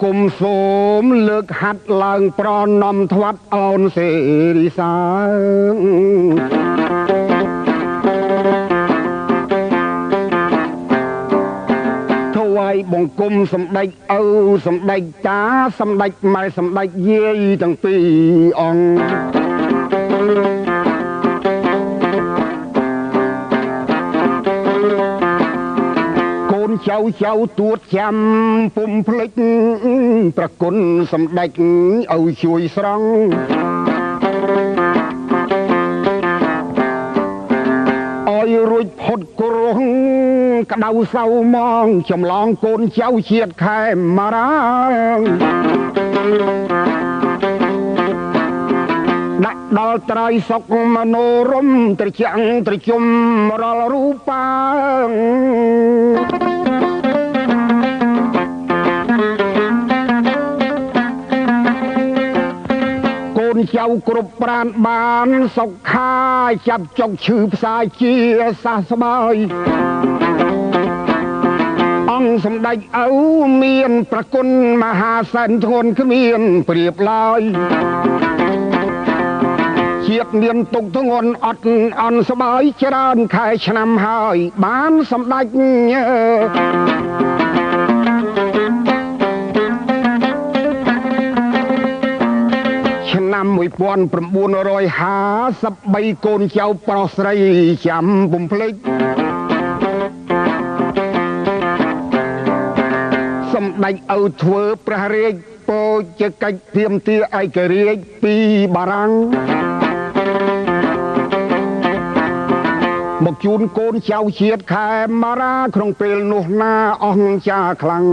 ង្គំសូមលើកហាត់ឡើងប្រណំថ្វាត់អូនសេរីសាថ្វាយបង្គំសម្ដេចឪសម្ដេចតាសម្ដេចម៉ែសម្ដេចយាយទាំងពីរអង្គចៅទួតចាំពុំភ្លេចប្រគុណសម្ដេចឲ្យជួយស្រង់ឲ្យរួចផុតគ្រោះក្តៅសៅមងចម្លងកូនចៅជាតិខេមរាដាក់ដល់ត្រៃសុកមនោរមត្រជាំងត្រជុំរលរូបាចៅគ្រប់ប្រានបានសុខាចាប់ចុកឈឺផ្សាយជាសះស្បើយអង្គសម្ដេចឪមានប្រគុណមហាសែនធ្ងន់គ្មានប្រៀបឡើយជាតិមានទុកធ្ងន់អត់អន់ស្បើយច្រើនខែឆ្នាំហើយបានសម្ដេចឆ្នាំ1953កូនចៅប្រុសស្រីចាំពុំភ្លេចសម្ដេចឪធ្វើព្រះរាជពោជកិច្ចទាមទារឯករាជ្យពីបារាំងមកជូនកូនចៅជាតិខេមរាក្នុងពេលនោះណាអស្ចារ្យខ្លាំង